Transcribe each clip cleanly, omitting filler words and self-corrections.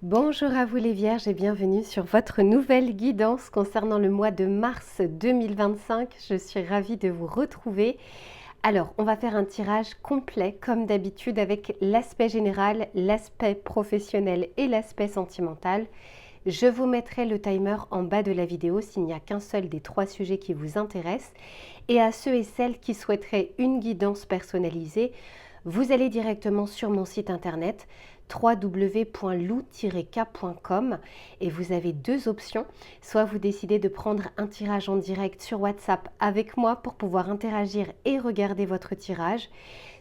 Bonjour à vous les Vierges et bienvenue sur votre nouvelle guidance concernant le mois de mars 2025. Je suis ravie de vous retrouver. Alors, on va faire un tirage complet comme d'habitude avec l'aspect général, l'aspect professionnel et l'aspect sentimental. Je vous mettrai le timer en bas de la vidéo s'il n'y a qu'un seul des 3 sujets qui vous intéressent. Et à ceux et celles qui souhaiteraient une guidance personnalisée, vous allez directement sur mon site internet www.lou-k.com et vous avez 2 options. Soit vous décidez de prendre un tirage en direct sur WhatsApp avec moi pour pouvoir interagir et regarder votre tirage,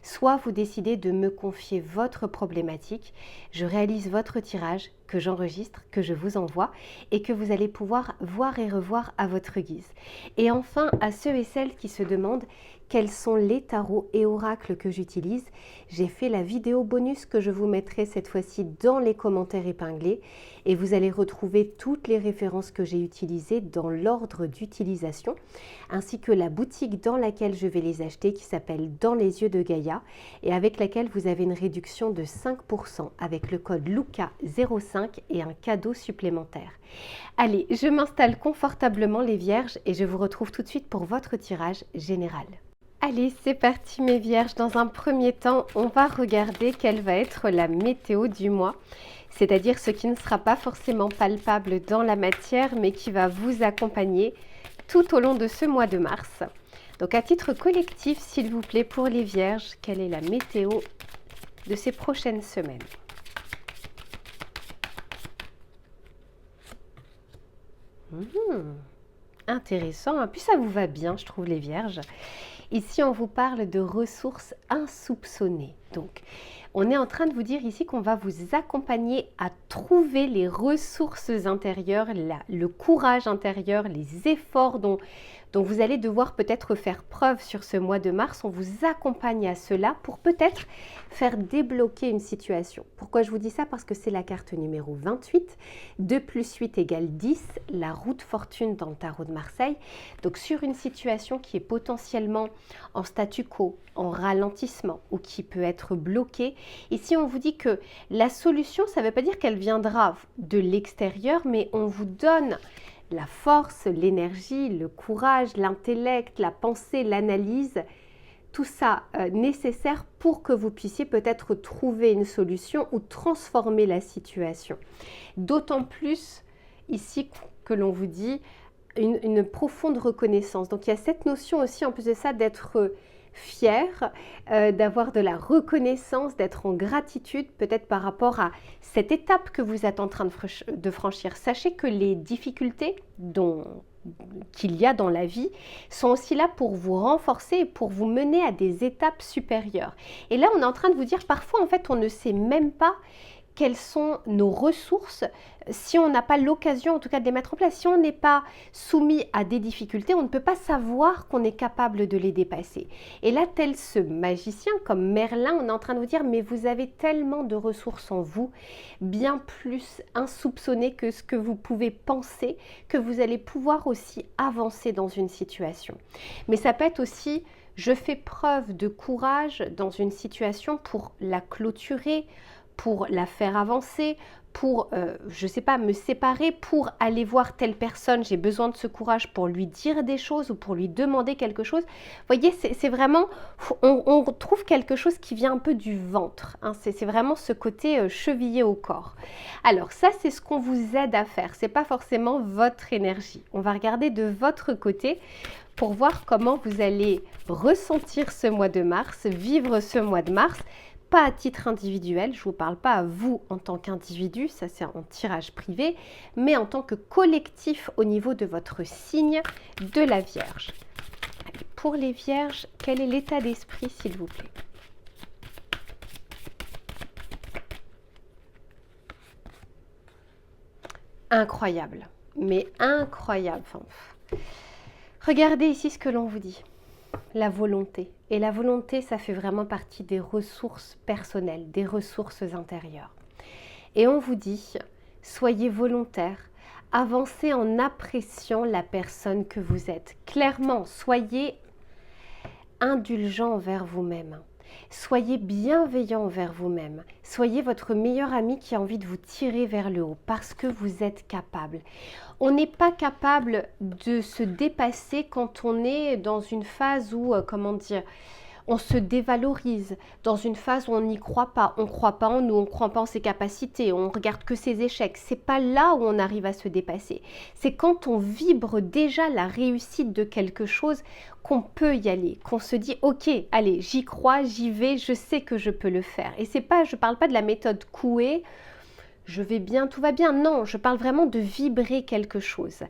soit vous décidez de me confier votre problématique. Je réalise votre tirage que j'enregistre, que je vous envoie et que vous allez pouvoir voir et revoir à votre guise. Et enfin, à ceux et celles qui se demandent quels sont les tarots et oracles que j'utilise, j'ai fait la vidéo bonus que je vous mettrai cette fois-ci dans les commentaires épinglés et vous allez retrouver toutes les références que j'ai utilisées dans l'ordre d'utilisation, ainsi que la boutique dans laquelle je vais les acheter qui s'appelle Dans les yeux de Gaïa et avec laquelle vous avez une réduction de 5% avec le code LUCA05 et un cadeau supplémentaire. Allez, je m'installe confortablement les Vierges et je vous retrouve tout de suite pour votre tirage général. Allez, c'est parti mes Vierges. Dans un premier temps, on va regarder quelle va être la météo du mois, c'est-à-dire ce qui ne sera pas forcément palpable dans la matière, mais qui va vous accompagner tout au long de ce mois de mars. Donc à titre collectif, s'il vous plaît, pour les Vierges, quelle est la météo de ces prochaines semaines ? Intéressant, hein. Puis ça vous va bien, je trouve, les Vierges. Ici, on vous parle de ressources insoupçonnées. Donc, on est en train de vous dire ici qu'on va vous accompagner à trouver les ressources intérieures, le courage intérieur, les efforts dont vous allez devoir peut-être faire preuve sur ce mois de mars. On vous accompagne à cela pour peut-être faire débloquer une situation. Pourquoi je vous dis ça? Parce que c'est la carte numéro 28. 2 plus 8 égale 10, la roue de fortune dans le tarot de Marseille. Donc sur une situation qui est potentiellement en statu quo, en ralentissement ou qui peut être bloquée, ici on vous dit que la solution, ça ne veut pas dire qu'elle viendra de l'extérieur, mais on vous donne la force, l'énergie, le courage, l'intellect, la pensée, l'analyse, tout ça nécessaire pour que vous puissiez peut-être trouver une solution ou transformer la situation. D'autant plus ici que l'on vous dit une profonde reconnaissance. Donc il y a cette notion aussi en plus de ça d'être fier, d'avoir de la reconnaissance, d'être en gratitude peut-être par rapport à cette étape que vous êtes en train de franchir. Sachez que les difficultés qu'il y a dans la vie sont aussi là pour vous renforcer et pour vous mener à des étapes supérieures. Et là, on est en train de vous dire parfois, en fait, on ne sait même pas quelles sont nos ressources si on n'a pas l'occasion en tout cas de les mettre en place. Si on n'est pas soumis à des difficultés, on ne peut pas savoir qu'on est capable de les dépasser. Et là, tel ce magicien comme Merlin, on est en train de vous dire mais vous avez tellement de ressources en vous, bien plus insoupçonnées que ce que vous pouvez penser, que vous allez pouvoir aussi avancer dans une situation. Mais ça peut être aussi je fais preuve de courage dans une situation pour la clôturer, pour la faire avancer, pour, je ne sais pas, me séparer, pour aller voir telle personne, j'ai besoin de ce courage pour lui dire des choses ou pour lui demander quelque chose. Vous voyez, c'est vraiment, on trouve quelque chose qui vient un peu du ventre, hein. C'est vraiment ce côté chevillé au corps. Alors ça, c'est ce qu'on vous aide à faire, ce n'est pas forcément votre énergie. On va regarder de votre côté pour voir comment vous allez ressentir ce mois de mars, vivre ce mois de mars. Pas à titre individuel, je ne vous parle pas à vous en tant qu'individu, ça c'est en tirage privé, mais en tant que collectif au niveau de votre signe de la Vierge. Allez, pour les Vierges, quel est l'état d'esprit s'il vous plaît? Incroyable, mais incroyable. Enfin, regardez ici ce que l'on vous dit. La volonté. Et la volonté, ça fait vraiment partie des ressources personnelles, des ressources intérieures. Et on vous dit, soyez volontaire, avancez en appréciant la personne que vous êtes. Clairement, soyez indulgent envers vous-même. Soyez bienveillant envers vous-même. Soyez votre meilleur ami qui a envie de vous tirer vers le haut parce que vous êtes capable. On n'est pas capable de se dépasser quand on est dans une phase où, comment dire, on se dévalorise, dans une phase où on n'y croit pas. On ne croit pas en nous, on ne croit pas en ses capacités, on regarde que ses échecs. C'est pas là où on arrive à se dépasser. C'est quand on vibre déjà la réussite de quelque chose qu'on peut y aller, qu'on se dit ok, allez, j'y crois, j'y vais, je sais que je peux le faire. Et c'est pas, je parle pas de la méthode Coué, je vais bien, tout va bien. Non, je parle vraiment de vibrer quelque chose.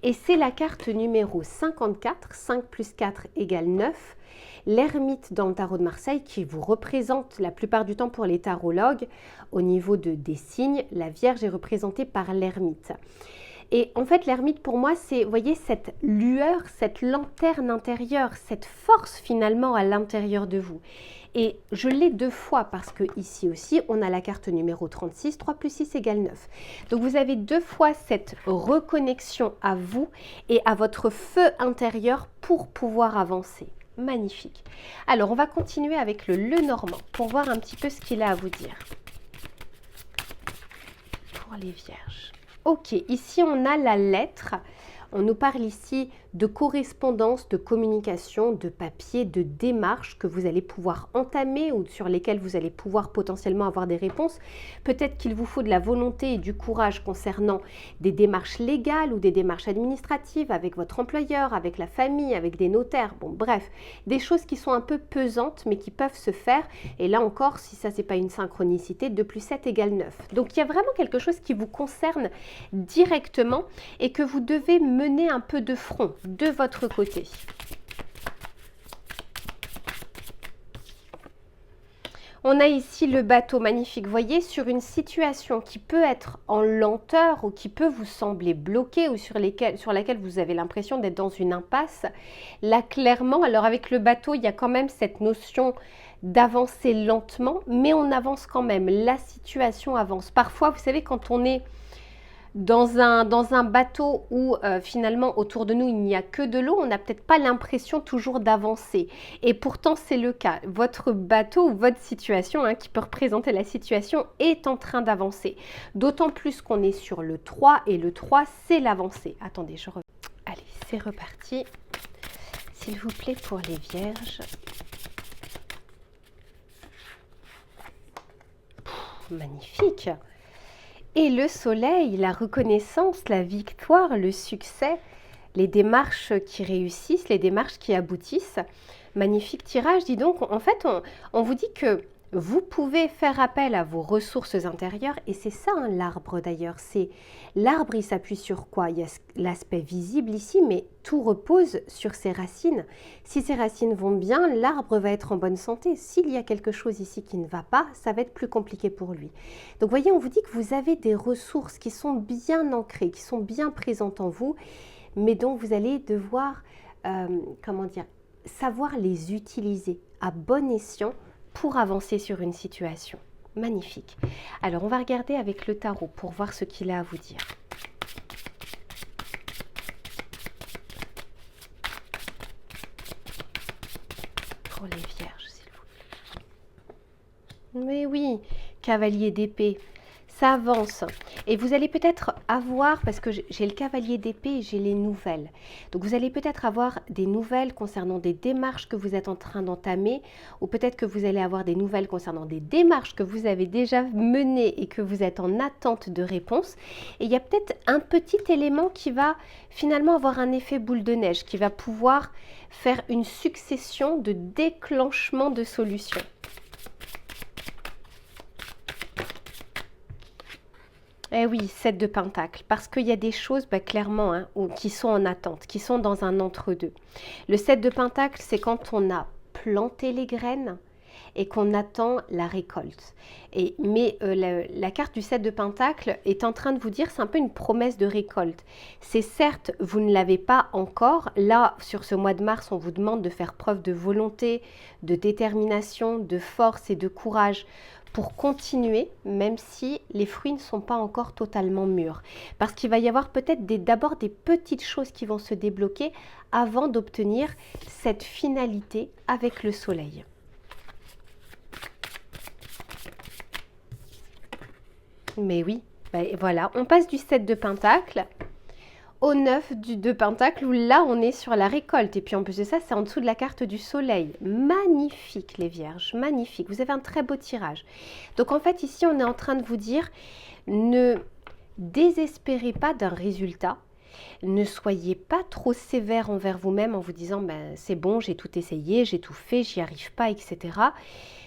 Et c'est la carte numéro 54, 5 plus 4 égale 9. L'ermite dans le tarot de Marseille qui vous représente la plupart du temps pour les tarologues au niveau des signes, la Vierge est représentée par l'ermite. Et en fait, l'ermite pour moi, c'est, vous voyez, cette lueur, cette lanterne intérieure, cette force finalement à l'intérieur de vous. Et je l'ai 2 fois parce que ici aussi, on a la carte numéro 36, 3 plus 6 égale 9. Donc vous avez 2 fois cette reconnexion à vous et à votre feu intérieur pour pouvoir avancer. Magnifique. Alors, on va continuer avec le Lenormand pour voir un petit peu ce qu'il a à vous dire. Pour les Vierges. Ok, ici on a la lettre. On nous parle ici de correspondance, de communication, de papier, de démarches que vous allez pouvoir entamer ou sur lesquelles vous allez pouvoir potentiellement avoir des réponses. Peut-être qu'il vous faut de la volonté et du courage concernant des démarches légales ou des démarches administratives avec votre employeur, avec la famille, avec des notaires. Bon, bref, des choses qui sont un peu pesantes mais qui peuvent se faire. Et là encore, si ça, c'est pas une synchronicité, 2 plus 7 égale 9. Donc, il y a vraiment quelque chose qui vous concerne directement et que vous devez mener un peu de front de votre côté. On a ici le bateau magnifique, vous voyez, sur une situation qui peut être en lenteur ou qui peut vous sembler bloquée ou sur laquelle vous avez l'impression d'être dans une impasse. Là, clairement, alors avec le bateau, il y a quand même cette notion d'avancer lentement, mais on avance quand même, la situation avance. Parfois, vous savez, quand on est dans un bateau où finalement autour de nous il n'y a que de l'eau, on n'a peut-être pas l'impression toujours d'avancer. Et pourtant c'est le cas. Votre bateau ou votre situation, qui peut représenter la situation, est en train d'avancer. D'autant plus qu'on est sur le 3 et le 3 c'est l'avancée. Attendez, je reviens. Allez, c'est reparti. S'il vous plaît pour les Vierges. Magnifique. Et le soleil, la reconnaissance, la victoire, le succès, les démarches qui réussissent, les démarches qui aboutissent. Magnifique tirage, dis donc. En fait, on vous dit que vous pouvez faire appel à vos ressources intérieures et c'est ça l'arbre d'ailleurs. C'est l'arbre, il s'appuie sur quoi? Il y a l'aspect visible ici, mais tout repose sur ses racines. Si ses racines vont bien, l'arbre va être en bonne santé. S'il y a quelque chose ici qui ne va pas, ça va être plus compliqué pour lui. Donc voyez, on vous dit que vous avez des ressources qui sont bien ancrées, qui sont bien présentes en vous, mais dont vous allez devoir, savoir les utiliser à bon escient pour avancer sur une situation. Magnifique. Alors, on va regarder avec le tarot pour voir ce qu'il a à vous dire. Pour les Vierges, s'il vous plaît. Mais oui, cavalier d'épée. Ça avance et vous allez peut-être avoir, parce que j'ai le cavalier d'épée et j'ai les nouvelles, donc vous allez peut-être avoir des nouvelles concernant des démarches que vous êtes en train d'entamer ou peut-être que vous allez avoir des nouvelles concernant des démarches que vous avez déjà menées et que vous êtes en attente de réponse. Et il y a peut-être un petit élément qui va finalement avoir un effet boule de neige, qui va pouvoir faire une succession de déclenchements de solutions. Eh oui, 7 de Pentacle, parce qu'il y a des choses clairement qui sont en attente, qui sont dans un entre-deux. Le 7 de Pentacle, c'est quand on a planté les graines et qu'on attend la récolte. Mais la carte du 7 de Pentacle est en train de vous dire, c'est un peu une promesse de récolte. C'est certes, vous ne l'avez pas encore. Là, sur ce mois de mars, on vous demande de faire preuve de volonté, de détermination, de force et de courage pour continuer, même si les fruits ne sont pas encore totalement mûrs. Parce qu'il va y avoir peut-être d'abord des petites choses qui vont se débloquer avant d'obtenir cette finalité avec le soleil. Mais oui, et voilà, on passe du 7 de Pentacle au 9 de Pentacle, où là on est sur la récolte. Et puis en plus de ça, c'est en dessous de la carte du soleil. Magnifique les vierges, magnifique. Vous avez un très beau tirage. Donc en fait ici on est en train de vous dire, ne désespérez pas d'un résultat. Ne soyez pas trop sévère envers vous-même en vous disant c'est bon, j'ai tout essayé, j'ai tout fait, j'y arrive pas, etc.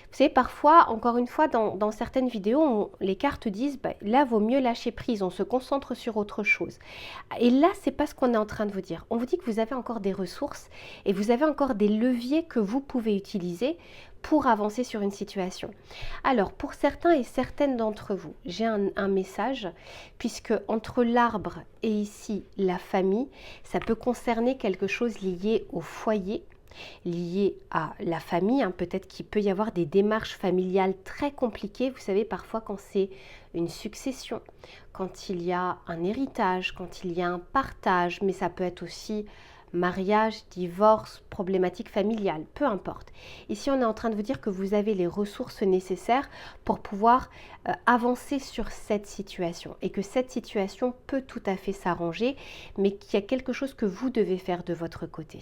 Vous savez, parfois, encore une fois, dans certaines vidéos, les cartes disent là, vaut mieux lâcher prise, on se concentre sur autre chose. Et là, c'est pas ce qu'on est en train de vous dire. On vous dit que vous avez encore des ressources et vous avez encore des leviers que vous pouvez utiliser pour avancer sur une situation. Alors, pour certains et certaines d'entre vous, j'ai un message, puisque entre l'arbre et ici la famille, ça peut concerner quelque chose lié au foyer, lié à la famille, peut-être qu'il peut y avoir des démarches familiales très compliquées, vous savez, parfois quand c'est une succession, quand il y a un héritage, quand il y a un partage, mais ça peut être aussi mariage, divorce, problématique familiale, peu importe. Ici, on est en train de vous dire que vous avez les ressources nécessaires pour pouvoir avancer sur cette situation et que cette situation peut tout à fait s'arranger, mais qu'il y a quelque chose que vous devez faire de votre côté.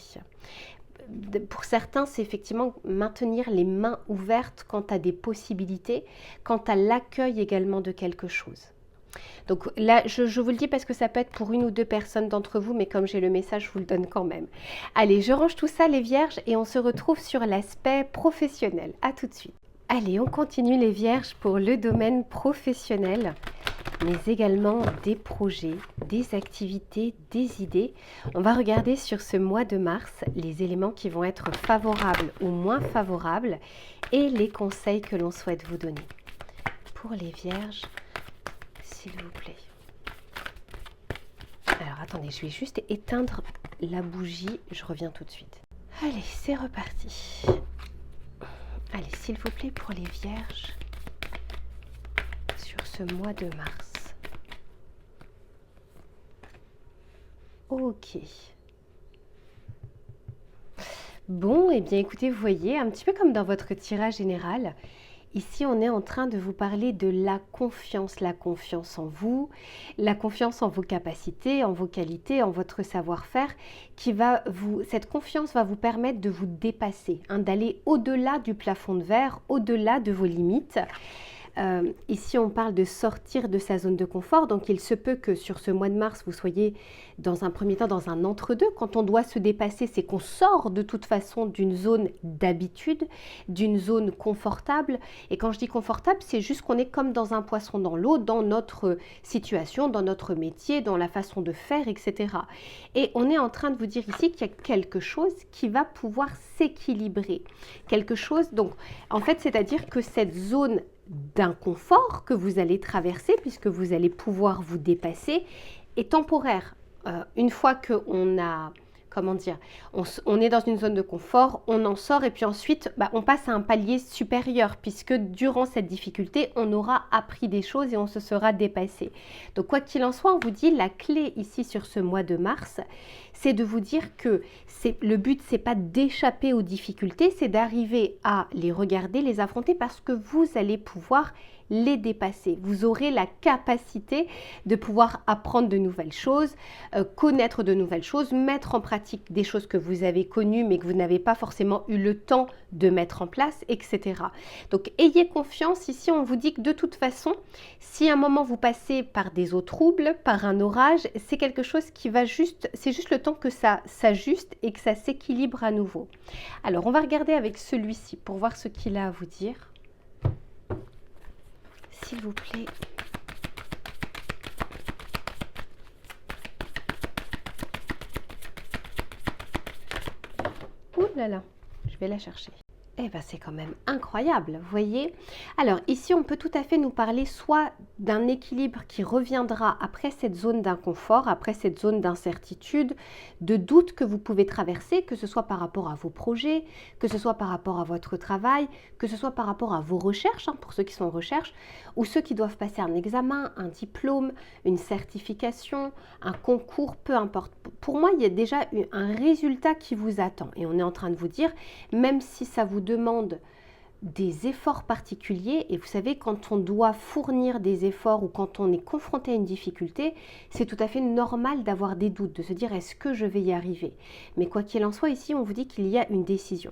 Pour certains, c'est effectivement maintenir les mains ouvertes quant à des possibilités, quant à l'accueil également de quelque chose. Donc là, je vous le dis parce que ça peut être pour une ou deux personnes d'entre vous, mais comme j'ai le message, je vous le donne quand même. Allez, je range tout ça les vierges et on se retrouve sur l'aspect professionnel. À tout de suite. Allez, on continue les vierges pour le domaine professionnel, mais également des projets, des activités, des idées. On va regarder sur ce mois de mars les éléments qui vont être favorables ou moins favorables et les conseils que l'on souhaite vous donner. Pour les vierges, s'il vous plaît. Alors attendez, je vais juste éteindre la bougie, je reviens tout de suite. Allez, c'est reparti. Allez, s'il vous plaît, pour les vierges, sur ce mois de mars. Ok. Bon, eh bien écoutez, vous voyez, un petit peu comme dans votre tirage général, ici on est en train de vous parler de la confiance en vous, la confiance en vos capacités, en vos qualités, en votre savoir-faire, cette confiance va vous permettre de vous dépasser, d'aller au-delà du plafond de verre, au-delà de vos limites. Ici, on parle de sortir de sa zone de confort, donc il se peut que sur ce mois de mars, vous soyez dans un premier temps dans un entre-deux. Quand on doit se dépasser, c'est qu'on sort de toute façon d'une zone d'habitude, d'une zone confortable. Et quand je dis confortable, c'est juste qu'on est comme dans un poisson dans l'eau, dans notre situation, dans notre métier, dans la façon de faire, etc. Et on est en train de vous dire ici qu'il y a quelque chose qui va pouvoir s'équilibrer. Quelque chose, donc, en fait, c'est-à-dire que cette zone d'inconfort que vous allez traverser, puisque vous allez pouvoir vous dépasser, est temporaire. Une fois qu'on a, comment dire, on est dans une zone de confort, on en sort et puis ensuite on passe à un palier supérieur, puisque durant cette difficulté, on aura appris des choses et on se sera dépassé. Donc quoi qu'il en soit, on vous dit la clé ici sur ce mois de mars, c'est de vous dire que le but, c'est pas d'échapper aux difficultés, c'est d'arriver à les regarder, les affronter, parce que vous allez pouvoir les dépasser. Vous aurez la capacité de pouvoir apprendre de nouvelles choses, connaître de nouvelles choses, mettre en pratique des choses que vous avez connues mais que vous n'avez pas forcément eu le temps de mettre en place, etc. Donc ayez confiance. Ici, on vous dit que de toute façon, si à un moment vous passez par des eaux troubles, par un orage, c'est quelque chose qui va c'est juste le temps que ça s'ajuste et que ça s'équilibre à nouveau. Alors, on va regarder avec celui-ci pour voir ce qu'il a à vous dire. S'il vous plaît. Ouh là là, je vais la chercher. Eh bien, c'est quand même incroyable, vous voyez. Alors, ici, on peut tout à fait nous parler soit d'un équilibre qui reviendra après cette zone d'inconfort, après cette zone d'incertitude, de doute que vous pouvez traverser, que ce soit par rapport à vos projets, que ce soit par rapport à votre travail, que ce soit par rapport à vos recherches, pour ceux qui sont en recherche, ou ceux qui doivent passer un examen, un diplôme, une certification, un concours, peu importe. Pour moi, il y a déjà un résultat qui vous attend. Et on est en train de vous dire, même si ça vous demande des efforts particuliers. Et vous savez, quand on doit fournir des efforts ou quand on est confronté à une difficulté, c'est tout à fait normal d'avoir des doutes, de se dire est-ce que je vais y arriver? Mais quoi qu'il en soit, ici, on vous dit qu'il y a une décision.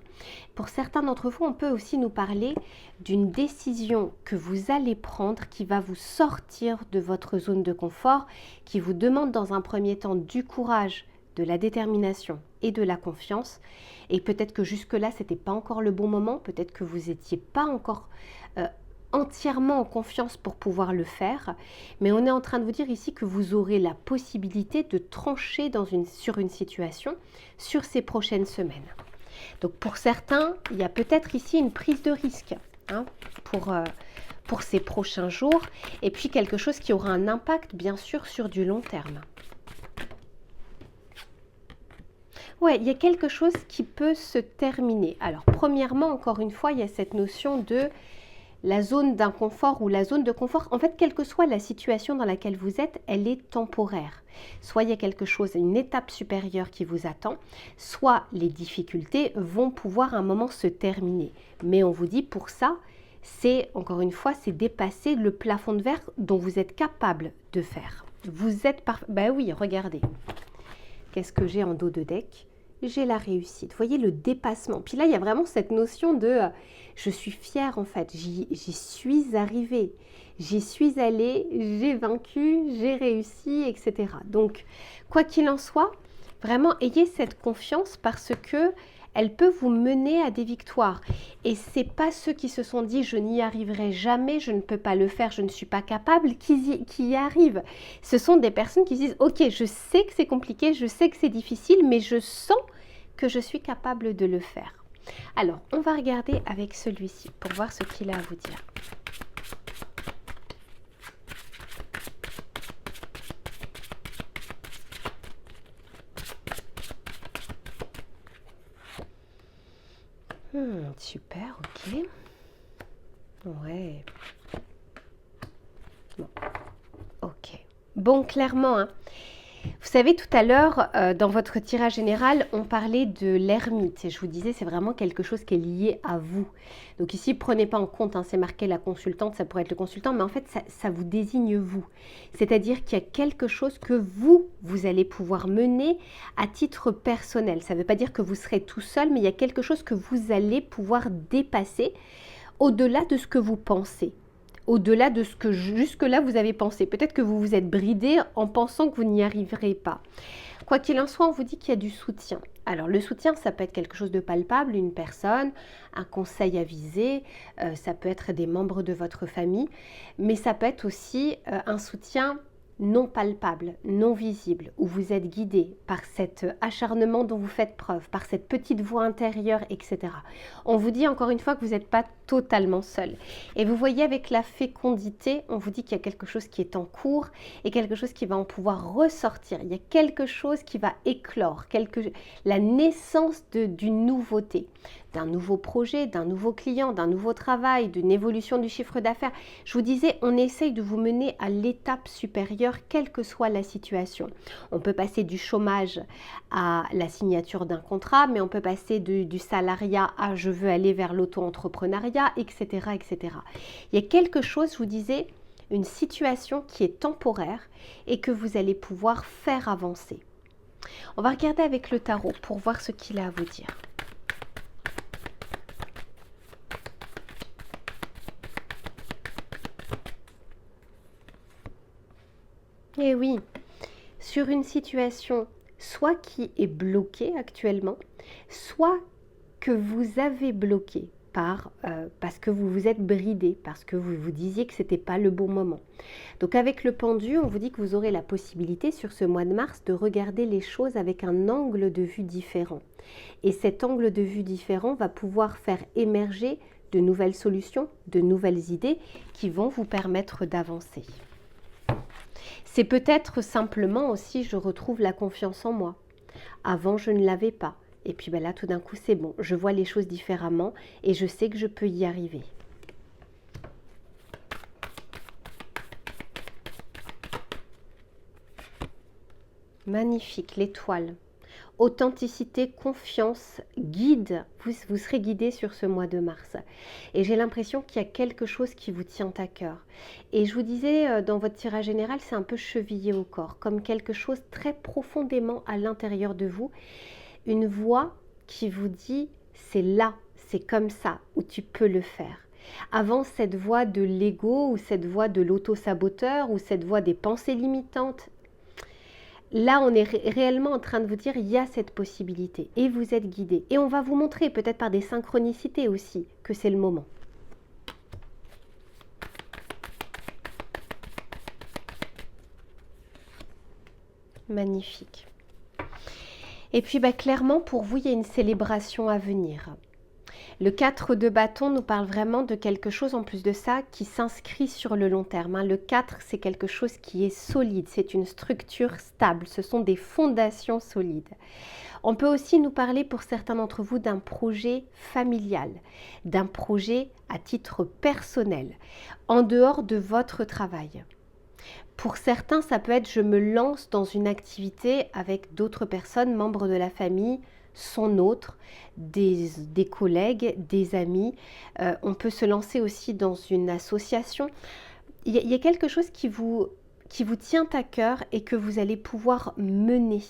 Pour certains d'entre vous, on peut aussi nous parler d'une décision que vous allez prendre qui va vous sortir de votre zone de confort, qui vous demande dans un premier temps du courage, de la détermination et de la confiance. Et peut-être que jusque-là, ce n'était pas encore le bon moment, peut-être que vous n'étiez pas encore entièrement en confiance pour pouvoir le faire, mais on est en train de vous dire ici que vous aurez la possibilité de trancher sur une situation sur ces prochaines semaines. Donc pour certains, il y a peut-être ici une prise de risque pour ces prochains jours, et puis quelque chose qui aura un impact bien sûr sur du long terme. Ouais, il y a quelque chose qui peut se terminer. Alors, premièrement, encore une fois, il y a cette notion de la zone d'inconfort ou la zone de confort. En fait, quelle que soit la situation dans laquelle vous êtes, elle est temporaire. Soit il y a quelque chose, une étape supérieure qui vous attend, soit les difficultés vont pouvoir à un moment se terminer. Mais on vous dit pour ça, c'est, encore une fois, c'est dépasser le plafond de verre dont vous êtes capable de faire. Vous êtes parfait. Ben oui, regardez. Qu'est-ce que j'ai en dos de deck? J'ai la réussite. Vous voyez le dépassement. Puis là, il y a vraiment cette notion de je suis fière en fait. J'y suis arrivée. J'y suis allée, j'ai vaincu, j'ai réussi, etc. Donc, quoi qu'il en soit, vraiment ayez cette confiance parce que elle peut vous mener à des victoires. Et c'est pas ceux qui se sont dit je n'y arriverai jamais, je ne peux pas le faire, je ne suis pas capable, qui y arrivent. Ce sont des personnes qui disent ok, je sais que c'est compliqué, je sais que c'est difficile, mais je sens que je suis capable de le faire. Alors, on va regarder avec celui-ci pour voir ce qu'il a à vous dire. Super, ok. Ouais. Bon, ok. Bon, clairement, hein. Vous savez, tout à l'heure, dans votre tirage général, on parlait de l'ermite. Et je vous disais, c'est vraiment quelque chose qui est lié à vous. Donc ici, prenez pas en compte, hein, c'est marqué la consultante, ça pourrait être le consultant, mais en fait, ça vous désigne vous. C'est-à-dire qu'il y a quelque chose que vous allez pouvoir mener à titre personnel. Ça ne veut pas dire que vous serez tout seul, mais il y a quelque chose que vous allez pouvoir dépasser au-delà de ce que vous pensez. Au-delà de ce que jusque-là vous avez pensé. Peut-être que vous vous êtes bridé en pensant que vous n'y arriverez pas. Quoi qu'il en soit, on vous dit qu'il y a du soutien. Alors le soutien, ça peut être quelque chose de palpable, une personne, un conseil avisé, ça peut être des membres de votre famille, mais ça peut être aussi un soutien non palpable, non visible, où vous êtes guidé par cet acharnement dont vous faites preuve, par cette petite voix intérieure, etc. On vous dit encore une fois que vous n'êtes pas totalement seul. Et vous voyez avec la fécondité, on vous dit qu'il y a quelque chose qui est en cours et quelque chose qui va en pouvoir ressortir. Il y a quelque chose qui va éclore, la naissance d'une nouveauté, d'un nouveau projet, d'un nouveau client, d'un nouveau travail, d'une évolution du chiffre d'affaires. Je vous disais, on essaye de vous mener à l'étape supérieure, quelle que soit la situation. On peut passer du chômage à la signature d'un contrat, mais on peut passer du salariat à je veux aller vers l'auto-entrepreneuriat, etc., etc. Il y a quelque chose, je vous disais, une situation qui est temporaire et que vous allez pouvoir faire avancer. On va regarder avec le tarot pour voir ce qu'il a à vous dire. Eh oui, sur une situation soit qui est bloquée actuellement, soit que vous avez bloqué parce que vous vous êtes bridé, parce que vous vous disiez que ce n'était pas le bon moment. Donc avec le pendu, on vous dit que vous aurez la possibilité sur ce mois de mars de regarder les choses avec un angle de vue différent. Et cet angle de vue différent va pouvoir faire émerger de nouvelles solutions, de nouvelles idées qui vont vous permettre d'avancer. C'est peut-être simplement aussi, je retrouve la confiance en moi. Avant, je ne l'avais pas. Et puis là, tout d'un coup, c'est bon. Je vois les choses différemment et je sais que je peux y arriver. Magnifique, l'étoile. authenticité, confiance, guide. Vous serez guidé sur ce mois de mars. Et j'ai l'impression qu'il y a quelque chose qui vous tient à cœur. Et je vous disais, dans votre tirage général, c'est un peu chevillé au corps, comme quelque chose très profondément à l'intérieur de vous. Une voix qui vous dit, c'est là, c'est comme ça, où tu peux le faire. Avant cette voix de l'ego ou cette voix de l'auto-saboteur ou cette voix des pensées limitantes, là on est réellement en train de vous dire il y a cette possibilité et vous êtes guidé. Et on va vous montrer peut-être par des synchronicités aussi que c'est le moment. Magnifique. Et puis clairement pour vous il y a une célébration à venir. Le 4 de bâton nous parle vraiment de quelque chose en plus de ça qui s'inscrit sur le long terme. Le 4, c'est quelque chose qui est solide, c'est une structure stable, ce sont des fondations solides. On peut aussi nous parler pour certains d'entre vous d'un projet familial, d'un projet à titre personnel, en dehors de votre travail. Pour certains, ça peut être je me lance dans une activité avec d'autres personnes, membres de la famille, son autre, des collègues, des amis. On peut se lancer aussi dans une association. Il y a quelque chose qui vous tient à cœur et que vous allez pouvoir mener.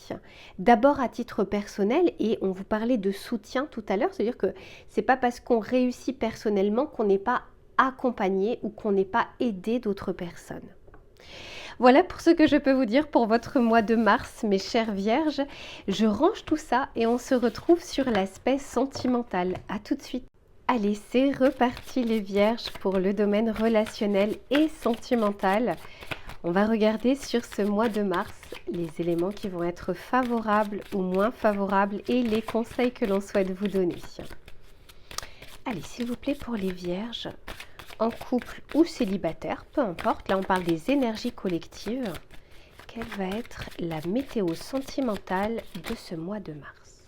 D'abord à titre personnel, et on vous parlait de soutien tout à l'heure, c'est-à-dire que c'est pas parce qu'on réussit personnellement qu'on n'est pas accompagné ou qu'on n'est pas aidé d'autres personnes. Voilà pour ce que je peux vous dire pour votre mois de mars, mes chères vierges. Je range tout ça et on se retrouve sur l'aspect sentimental. À tout de suite. Allez, c'est reparti les vierges pour le domaine relationnel et sentimental. On va regarder sur ce mois de mars les éléments qui vont être favorables ou moins favorables et les conseils que l'on souhaite vous donner. Allez, s'il vous plaît, pour les vierges, en couple ou célibataire, peu importe, là on parle des énergies collectives. Quelle va être la météo sentimentale de ce mois de mars?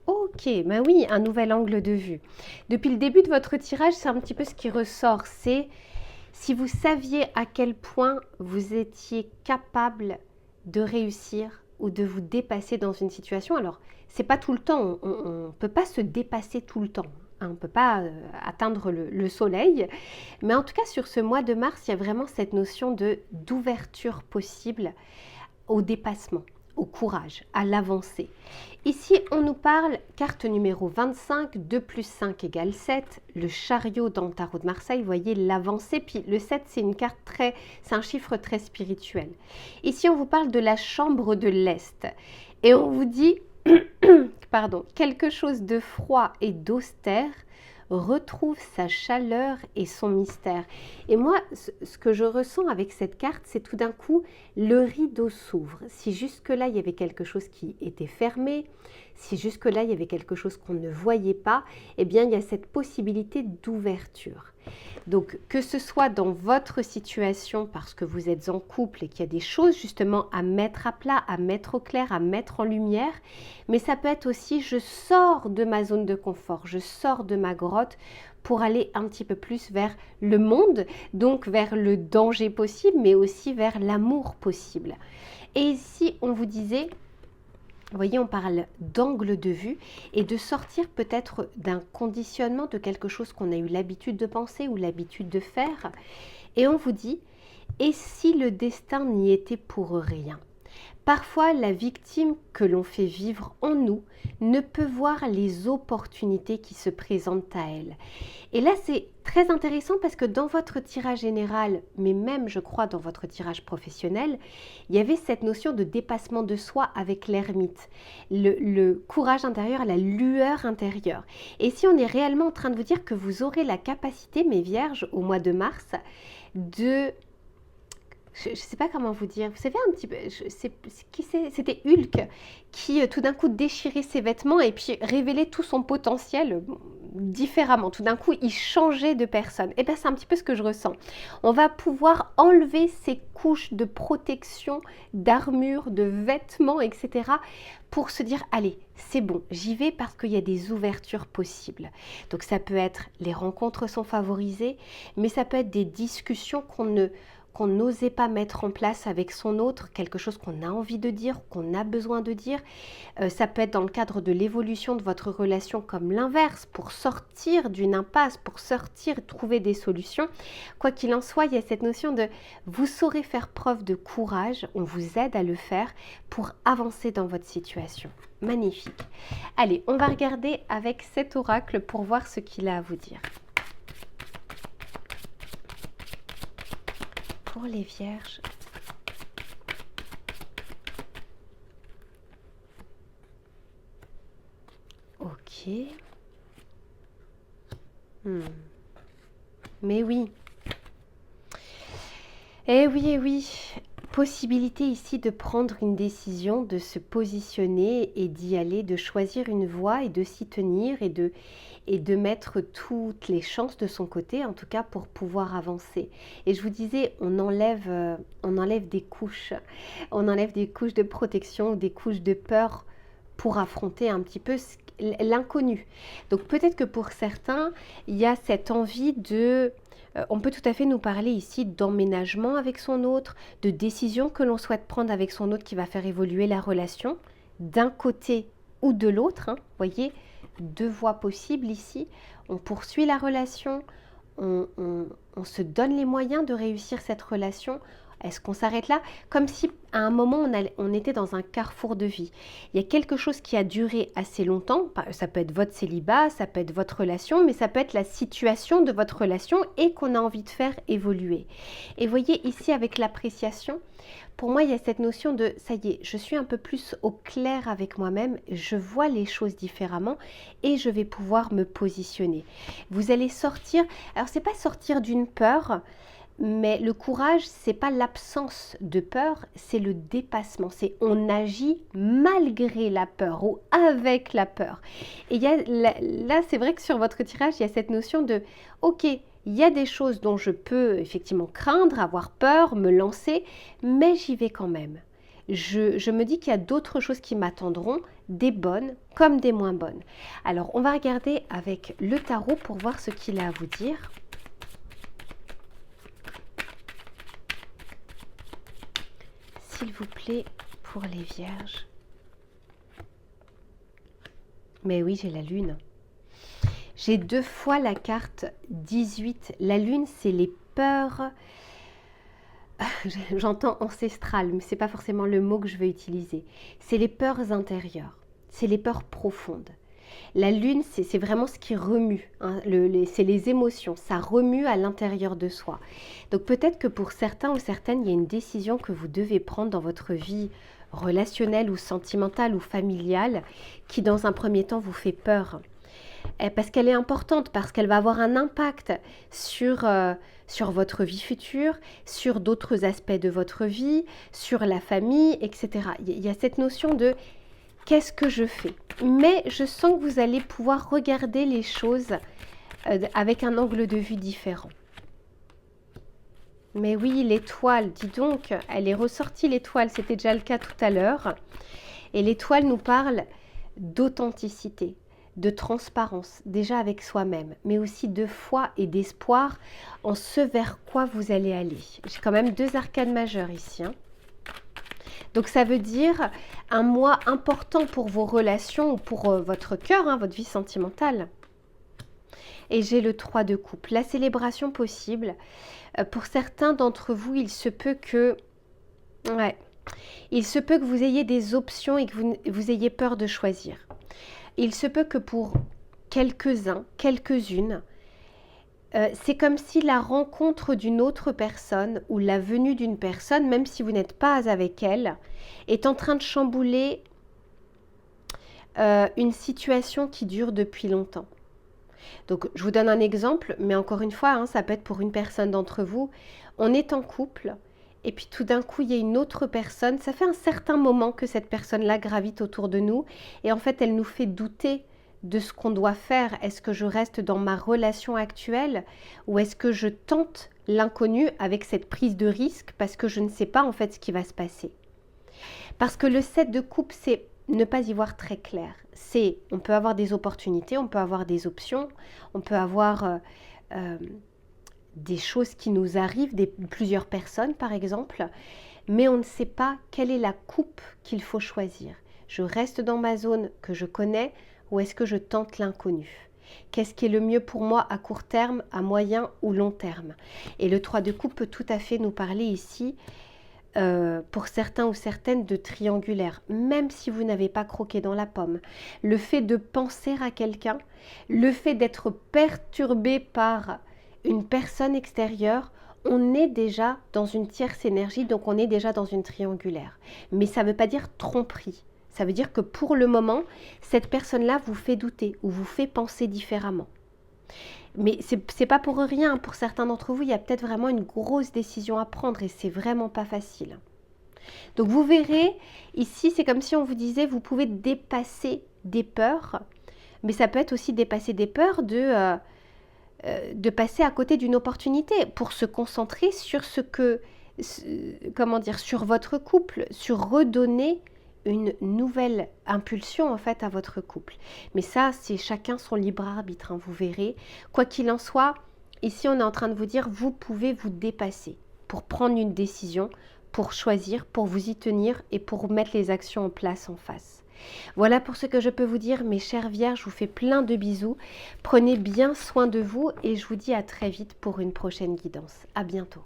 Ok, ben oui, un nouvel angle de vue. Depuis le début de votre tirage, c'est un petit peu ce qui ressort, c'est si vous saviez à quel point vous étiez capable de réussir ou de vous dépasser dans une situation. Alors, c'est pas tout le temps, on ne peut pas se dépasser tout le temps, hein, on ne peut pas atteindre le soleil, mais en tout cas sur ce mois de mars, il y a vraiment cette notion d'ouverture possible au dépassement, au courage, à l'avancée. Ici, on nous parle, carte numéro 25, 2 plus 5 égale 7, le chariot dans le tarot de Marseille, vous voyez l'avancée, puis le 7, c'est une carte c'est un chiffre très spirituel. Ici, on vous parle de la chambre de l'Est, et on vous dit, pardon, quelque chose de froid et d'austère retrouve sa chaleur et son mystère. Et moi, ce que je ressens avec cette carte, c'est tout d'un coup, le rideau s'ouvre. Si jusque-là, il y avait quelque chose qui était fermé, si jusque-là, il y avait quelque chose qu'on ne voyait pas, eh bien, il y a cette possibilité d'ouverture. Donc, que ce soit dans votre situation, parce que vous êtes en couple et qu'il y a des choses justement à mettre à plat, à mettre au clair, à mettre en lumière, mais ça peut être aussi, je sors de ma zone de confort, je sors de ma grotte pour aller un petit peu plus vers le monde, donc vers le danger possible, mais aussi vers l'amour possible. Et ici, on vous disait, vous voyez, on parle d'angle de vue et de sortir peut-être d'un conditionnement de quelque chose qu'on a eu l'habitude de penser ou l'habitude de faire. Et on vous dit, et si le destin n'y était pour rien ? Parfois, la victime que l'on fait vivre en nous ne peut voir les opportunités qui se présentent à elle. Et là, c'est très intéressant parce que dans votre tirage général, mais même, je crois, dans votre tirage professionnel, il y avait cette notion de dépassement de soi avec l'ermite, le courage intérieur, la lueur intérieure. Et si on est réellement en train de vous dire que vous aurez la capacité, mes vierges, au mois de mars, de... Je ne sais pas comment vous dire, vous savez un petit peu, c'était Hulk qui tout d'un coup déchirait ses vêtements et puis révélait tout son potentiel différemment. Tout d'un coup, il changeait de personne. Et bien, c'est un petit peu ce que je ressens. On va pouvoir enlever ces couches de protection, d'armure, de vêtements, etc. pour se dire, allez, c'est bon, j'y vais parce qu'il y a des ouvertures possibles. Donc, ça peut être, les rencontres sont favorisées, mais ça peut être des discussions qu'on n'osait pas mettre en place avec son autre, quelque chose qu'on a envie de dire, qu'on a besoin de dire. Ça peut être dans le cadre de l'évolution de votre relation comme l'inverse, pour sortir d'une impasse, pour sortir, trouver des solutions. Quoi qu'il en soit, il y a cette notion de vous saurez faire preuve de courage, on vous aide à le faire pour avancer dans votre situation. Magnifique. Allez, on va regarder avec cet oracle pour voir ce qu'il a à vous dire. Pour les vierges. Ok. Mais oui. Eh oui, eh oui. Possibilité ici de prendre une décision, de se positionner et d'y aller, de choisir une voie et de s'y tenir et de mettre toutes les chances de son côté, en tout cas pour pouvoir avancer. Et je vous disais, on enlève des couches. On enlève des couches de protection, des couches de peur pour affronter un petit peu l'inconnu. Donc peut-être que pour certains, il y a cette envie de... On peut tout à fait nous parler ici d'emménagement avec son autre, de décisions que l'on souhaite prendre avec son autre qui va faire évoluer la relation, d'un côté ou de l'autre. Hein, voyez, deux voies possibles ici. On poursuit la relation, on se donne les moyens de réussir cette relation. Est-ce qu'on s'arrête là? Comme si à un moment on était dans un carrefour de vie. Il y a quelque chose qui a duré assez longtemps. Ça peut être votre célibat, ça peut être votre relation, mais ça peut être la situation de votre relation et qu'on a envie de faire évoluer. Et voyez ici avec l'appréciation, pour moi il y a cette notion de ça y est, je suis un peu plus au clair avec moi-même, je vois les choses différemment et je vais pouvoir me positionner. Vous allez sortir, alors c'est pas sortir d'une peur, mais le courage, c'est pas l'absence de peur, c'est le dépassement. C'est on agit malgré la peur ou avec la peur. Et là, c'est vrai que sur votre tirage, il y a cette notion de ok, il y a des choses dont je peux effectivement craindre, avoir peur, me lancer, mais j'y vais quand même. Je me dis qu'il y a d'autres choses qui m'attendront, des bonnes comme des moins bonnes. Alors, on va regarder avec le tarot pour voir ce qu'il a à vous dire. S'il vous plaît, pour les vierges. Mais oui, j'ai la lune. J'ai 2 fois la carte 18. La lune, c'est les peurs. J'entends ancestrales, mais ce n'est pas forcément le mot que je vais utiliser. C'est les peurs intérieures. C'est les peurs profondes. La lune, c'est vraiment ce qui remue, hein, c'est les émotions, ça remue à l'intérieur de soi. Donc peut-être que pour certains ou certaines, il y a une décision que vous devez prendre dans votre vie relationnelle ou sentimentale ou familiale qui dans un premier temps vous fait peur. Parce qu'elle est importante, parce qu'elle va avoir un impact sur votre vie future, sur d'autres aspects de votre vie, sur la famille, etc. Il y a cette notion de qu'est-ce que je fais? Mais je sens que vous allez pouvoir regarder les choses avec un angle de vue différent. Mais oui, l'étoile, dis donc, elle est ressortie l'étoile, c'était déjà le cas tout à l'heure. Et l'étoile nous parle d'authenticité, de transparence, déjà avec soi-même, mais aussi de foi et d'espoir en ce vers quoi vous allez aller. J'ai quand même 2 arcanes majeures ici, hein. Donc ça veut dire un mois important pour vos relations ou pour votre cœur, hein, votre vie sentimentale. Et j'ai le 3 de coupe, la célébration possible. Pour certains d'entre vous, il se peut que vous ayez des options et que vous ayez peur de choisir. Il se peut que pour quelques-uns, quelques-unes, c'est comme si la rencontre d'une autre personne ou la venue d'une personne, même si vous n'êtes pas avec elle, est en train de chambouler une situation qui dure depuis longtemps. Donc, je vous donne un exemple, mais encore une fois, hein, ça peut être pour une personne d'entre vous. On est en couple et puis tout d'un coup, il y a une autre personne. Ça fait un certain moment que cette personne-là gravite autour de nous et en fait, elle nous fait douter de ce qu'on doit faire. Est-ce que je reste dans ma relation actuelle ou est-ce que je tente l'inconnu avec cette prise de risque parce que je ne sais pas en fait ce qui va se passer? Parce que le 7 de coupe, c'est ne pas y voir très clair. On peut avoir des opportunités, on peut avoir des options, on peut avoir des choses qui nous arrivent, plusieurs personnes par exemple, mais on ne sait pas quelle est la coupe qu'il faut choisir. Je reste dans ma zone que je connais ou est-ce que je tente l'inconnu? Qu'est-ce qui est le mieux pour moi à court terme, à moyen ou long terme? Et le 3 de coupe peut tout à fait nous parler ici, pour certains ou certaines, de triangulaire, même si vous n'avez pas croqué dans la pomme. Le fait de penser à quelqu'un, le fait d'être perturbé par une personne extérieure, on est déjà dans une tierce énergie, donc on est déjà dans une triangulaire. Mais ça ne veut pas dire tromperie. Ça veut dire que pour le moment, cette personne-là vous fait douter ou vous fait penser différemment. Mais c'est pas pour rien, pour certains d'entre vous, il y a peut-être vraiment une grosse décision à prendre et c'est vraiment pas facile. Donc vous verrez, ici c'est comme si on vous disait, vous pouvez dépasser des peurs, mais ça peut être aussi dépasser des peurs de passer à côté d'une opportunité pour se concentrer sur sur votre couple, sur redonner une nouvelle impulsion en fait à votre couple. Mais ça, c'est chacun son libre arbitre, hein, vous verrez. Quoi qu'il en soit, ici on est en train de vous dire, vous pouvez vous dépasser pour prendre une décision, pour choisir, pour vous y tenir et pour mettre les actions en place en face. Voilà pour ce que je peux vous dire, mes chères vierges, je vous fais plein de bisous. Prenez bien soin de vous et je vous dis à très vite pour une prochaine guidance. À bientôt.